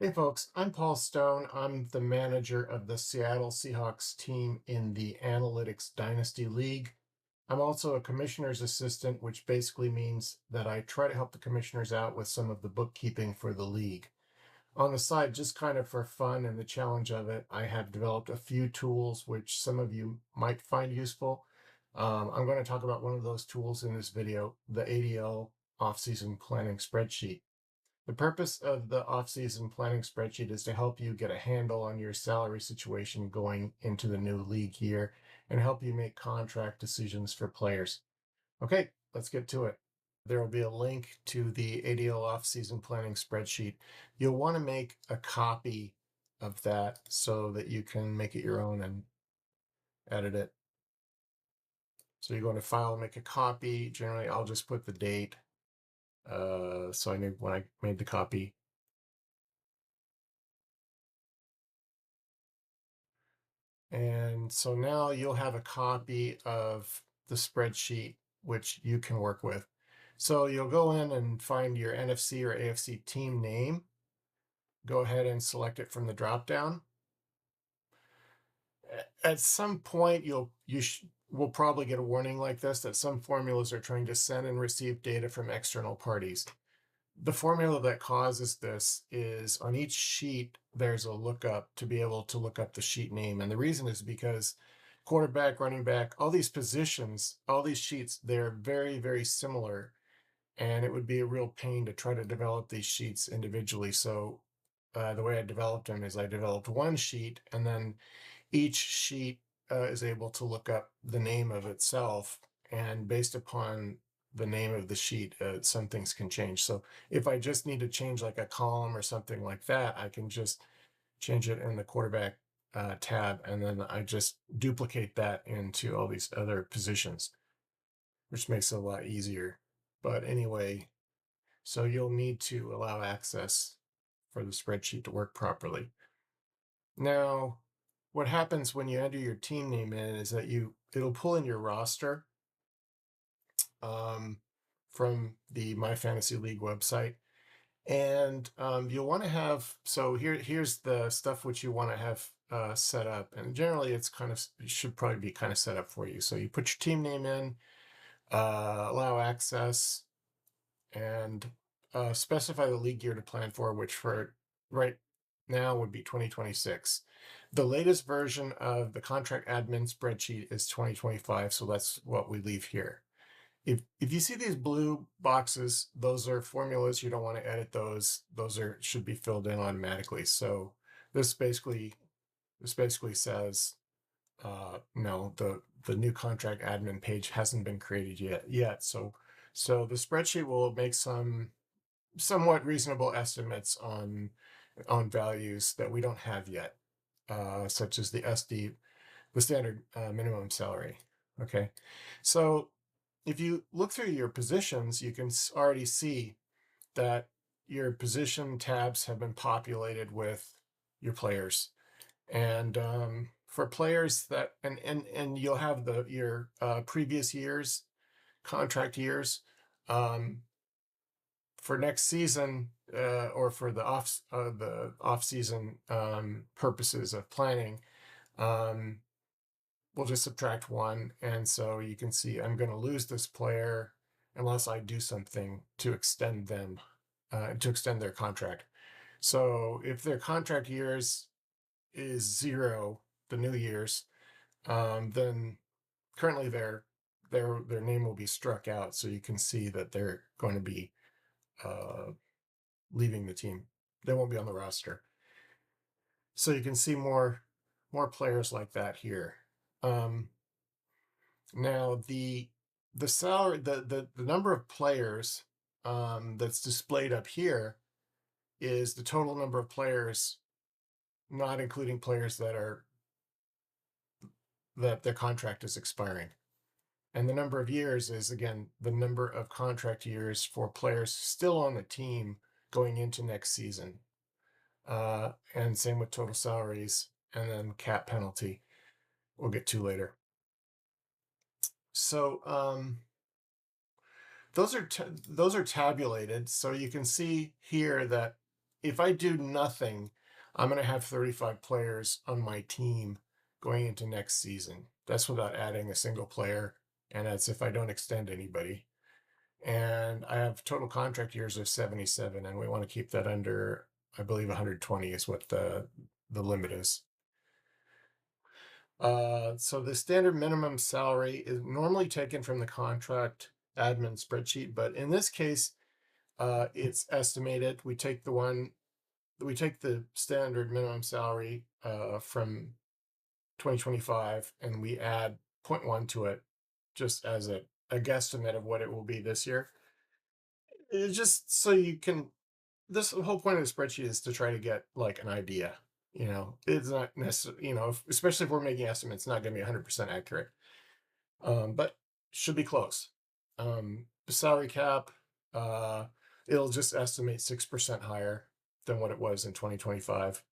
Hey folks, I'm Paul Stone. I'm the manager of the Seattle Seahawks team in the Analytics Dynasty League. I'm also a commissioner's assistant, which basically means that I try to help the commissioners out with some of the bookkeeping for the league. On the side, just kind of for fun and the challenge of it, I have developed a few tools which some of you might find useful. I'm going to talk about one of those tools in this video, the ADL Offseason Planning Spreadsheet. The purpose of the off-season planning spreadsheet is to help you get a handle on your salary situation going into the new league year and help you make contract decisions for players. Okay, let's get to it. There will be a link to the ADL off-season planning spreadsheet. You'll want to make a copy of that so that you can make it your own and edit it. So you go into File, make a copy. Generally, I'll just put the date. So I knew when I made the copy. And so now you'll have a copy of the spreadsheet which you can work with. So you'll go in and find your NFC or AFC team name. Go ahead and select it from the dropdown. At some point, you will probably get a warning like this that some formulas are trying to send and receive data from external parties. The formula that causes this is on each sheet, there's a lookup to be able to look up the sheet name. And the reason is because quarterback, running back, all these positions, all these sheets, they're very, very similar. And it would be a real pain to try to develop these sheets individually. So the way I developed them is I developed one sheet, and then each sheet is able to look up the name of itself. And based upon the name of the sheet, some things can change. So if I just need to change like a column or something like that, I can just change it in the quarterback tab, and then I just duplicate that into all these other positions, which makes it a lot easier. But anyway, so you'll need to allow access for the spreadsheet to work properly. Now, what happens when you enter your team name in is that it'll pull in your roster um, from the My Fantasy League website. And you'll want to have, so here's the stuff which you want to have set up. And generally it should probably be kind of set up for you. So you put your team name in, allow access, and specify the league year to plan for, which for right now would be 2026. The latest version of the contract admin spreadsheet is 2025, so that's what we leave here. If you see these blue boxes, those are formulas. You don't want to edit those. Those should be filled in automatically. So this basically says no, the new contract admin page hasn't been created yet. So the spreadsheet will make some somewhat reasonable estimates on values that we don't have yet, such as the standard minimum salary. Okay, so if you look through your positions, you can already see that your position tabs have been populated with your players. And for players that, and you'll have your previous years, contract years, for next season, or for the off season purposes of planning, we'll just subtract one. And so you can see I'm going to lose this player unless I do something to extend them, to extend their contract. So if their contract years is 0, the new year's, then currently their name will be struck out. So you can see that they're going to be leaving the team. They won't be on the roster. So you can see more players like that here. Now the salary, the number of players that's displayed up here is the total number of players, not including players that their contract is expiring. And the number of years is, again, the number of contract years for players still on the team going into next season. And same with total salaries, and then cap penalty we'll get to later. So those are tabulated. So you can see here that if I do nothing, I'm going to have 35 players on my team going into next season. That's without adding a single player, and that's if I don't extend anybody. And I have total contract years of 77, and we want to keep that under, I believe, 120 is what the limit is. So the standard minimum salary is normally taken from the contract admin spreadsheet, but in this case, it's estimated. We take the standard minimum salary from 2025 and we add 0.1 to it just as a guesstimate of what it will be this year. It's just so you can, this the whole point of the spreadsheet is to try to get like an idea. It's not necessarily, especially if we're making estimates, not going to be 100% accurate, but should be close. The salary cap, uh, it'll just estimate 6% higher than what it was in 2025.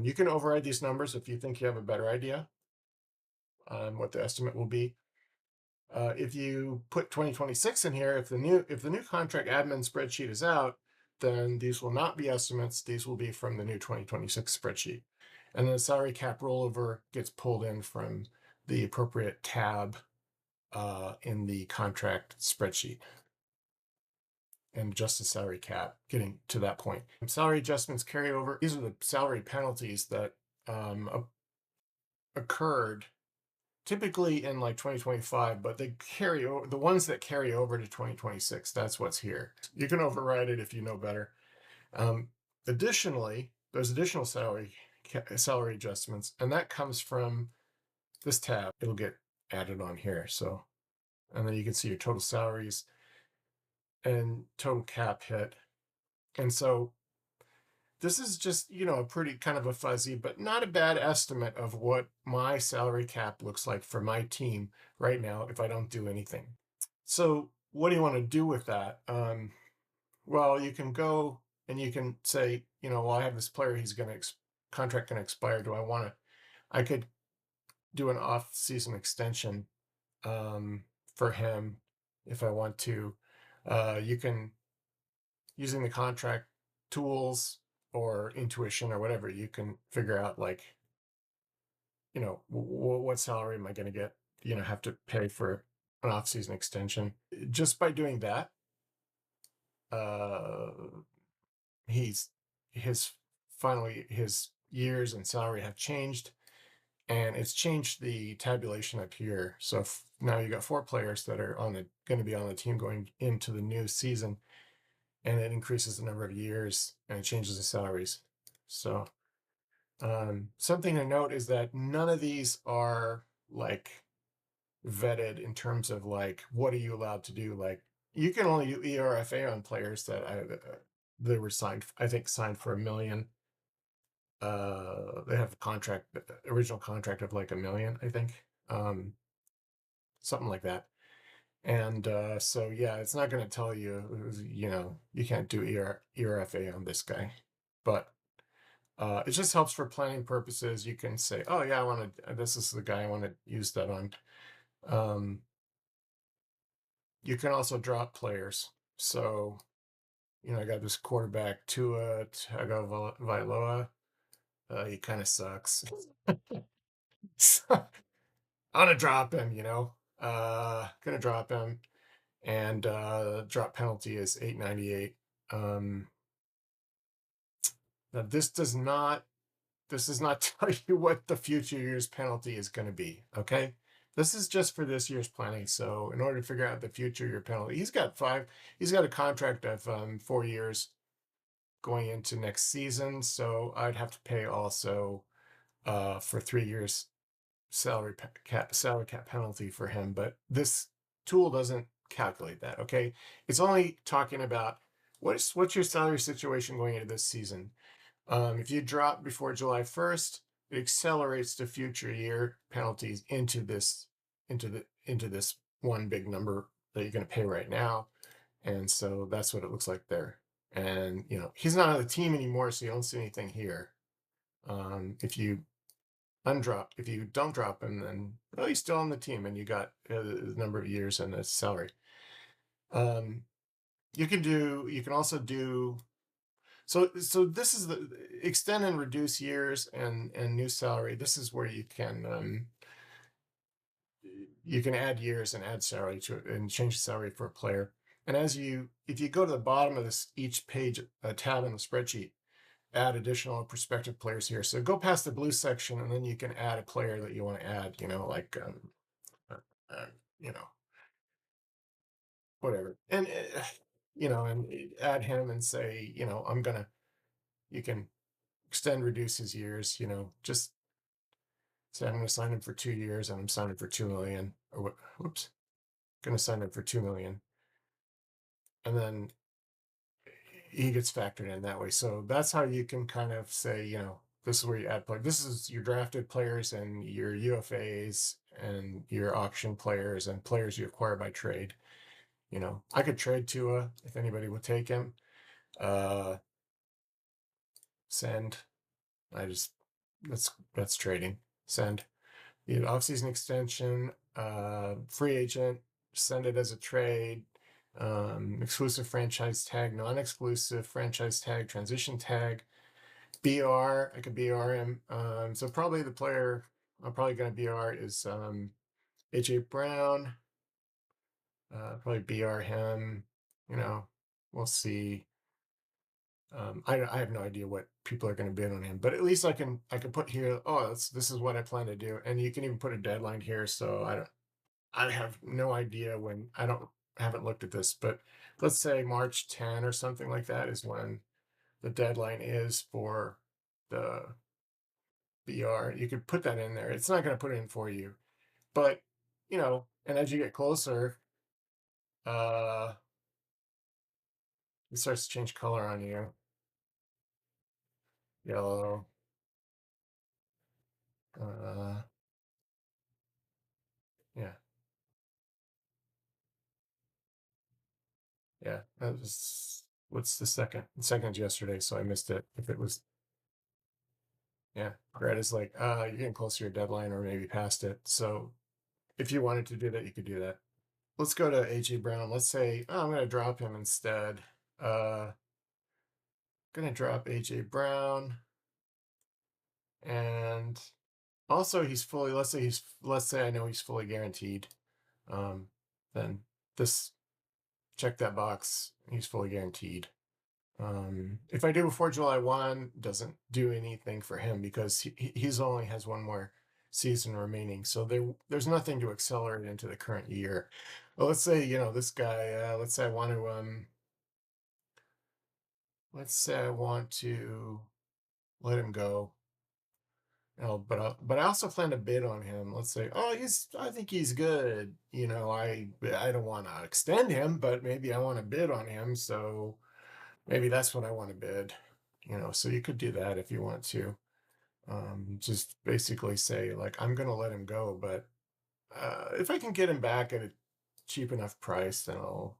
You can override these numbers if you think you have a better idea on what the estimate will be. If you put 2026 in here, if the new contract admin spreadsheet is out, then these will not be estimates. These will be from the new 2026 spreadsheet. And then the salary cap rollover gets pulled in from the appropriate tab in the contract spreadsheet and adjust the salary cap, getting to that point. Salary adjustments carry over. These are the salary penalties that occurred typically in like 2025, but they carry over, the ones that carry over to 2026. That's what's here. You can override it if you know better. Additionally, there's additional salary adjustments, and that comes from this tab. It'll get added on here. So, and then you can see your total salaries and total cap hit. And so this is just, a pretty kind of a fuzzy, but not a bad estimate of what my salary cap looks like for my team right now if I don't do anything. So what do you want to do with that? Well, you can go and you can say, well, I have this player, he's going to contract going to expire. I could do an off-season extension for him if I want to. You can, using the contract tools or intuition or whatever, you can figure out like, what salary am I going to get, have to pay for an off-season extension. Just by doing that, his years and salary have changed, and it's changed the tabulation up here. So now you got 4 players that are going to be on the team going into the new season, and it increases the number of years and it changes the salaries. So something to note is that none of these are like vetted in terms of like, what are you allowed to do? Like, you can only do ERFA on players that they were signed for $1 million. They have a original contract of like $1 million, I think, something like that. And so yeah, it's not going to tell you, you can't do ERFA on this guy, but it just helps for planning purposes. You can say, oh yeah, this is the guy I want to use that on. You can also drop players. So, I got this quarterback, Tua Tagovailoa. He kind of sucks. So, I'm gonna drop him, gonna drop him. And drop penalty is $8.98. Now this does not tell you what the future year's penalty is going to be. Okay, this is just for this year's planning. So in order to figure out the future year penalty, he's got a contract of 4 years going into next season. So I'd have to pay also for 3 years salary cap penalty for him. But this tool doesn't calculate that. Okay, it's only talking about what's your salary situation going into this season. If you drop before July 1st, it accelerates the future year penalties into this one big number that you're going to pay right now. And so that's what it looks like there. And he's not on the team anymore, so you don't see anything here. If you don't drop him, then he's still on the team, and you got the number of years and the salary. You can also do So this is the extend and reduce years and new salary. This is where you can add years and add salary to it and change the salary for a player. And if you go to the bottom of this each page, a tab in the spreadsheet, add additional prospective players here. So go past the blue section, and then you can add a player that you want to add. Like uh, uh, you know, whatever, and and add him and say, I'm gonna. You can extend, reduce his years. Just say I'm going to sign him for 2 years, and I'm signing for 2 million. Or what? Whoops, going to sign him for 2 million, and then he gets factored in that way. So that's how you can kind of say, this is where you add players. This is your drafted players and your UFAs and your auction players and players you acquire by trade. I could trade Tua if anybody would take him. Uh, Send. I just that's trading. Send. The offseason extension, free agent, send it as a trade, exclusive franchise tag, non-exclusive franchise tag, transition tag, BR. I could BR him. So probably the player I'm probably going to BR is AJ Brown. Probably BR him. We'll see. I have no idea what people are going to bid on him, but at least I can put here. Oh, this is what I plan to do, and you can even put a deadline here. So I have no idea when. Haven't looked at this, but let's say March 10 or something like that is when the deadline is for the BR. You could put that in there. It's not going to put it in for you, but and as you get closer, uh, it starts to change color on you. Yellow. Uh, yeah, yeah. That was what's the second? The second's yesterday, so I missed it. If it was, yeah, red is like, you're getting closer to your deadline or maybe past it. So if you wanted to do that, you could do that. Let's go to AJ Brown. Let's say, I'm going to drop him instead. Going to drop AJ Brown, and also he's fully. Let's say I know he's fully guaranteed. Um, then this check that box. He's fully guaranteed. If I do before July 1, doesn't do anything for him because he's only has one more season remaining. So there's nothing to accelerate into the current year. Well, let's say, this guy, let's say I want to let him go. But I also plan to bid on him. Let's say, oh, I think he's good. I don't want to extend him, but maybe I want to bid on him. So maybe that's what I want to bid. So you could do that if you want to. Just basically say like, I'm going to let him go, but if I can get him back at a cheap enough price, then I'll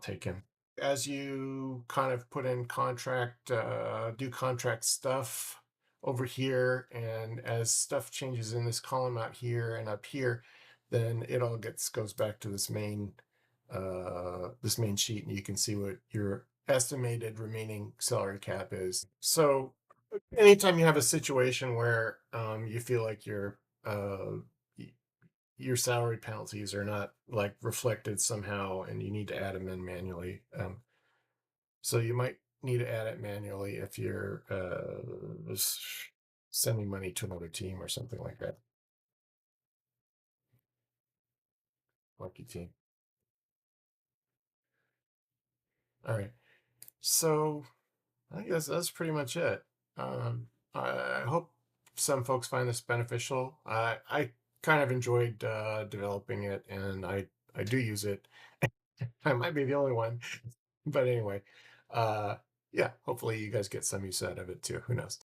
take him. As you kind of put in do contract stuff over here, and as stuff changes in this column out here and up here, then it all goes back to this main sheet, and you can see what your estimated remaining salary cap is. So anytime you have a situation where you feel like your salary penalties are not like reflected somehow and you need to add them in manually, so you might need to add it manually if you're sending money to another team or something like that. Lucky team. All right. So I guess that's pretty much it. I hope some folks find this beneficial. I kind of enjoyed developing it, and I do use it. I might be the only one, but anyway, uh, yeah. Hopefully, you guys get some use out of it too. Who knows?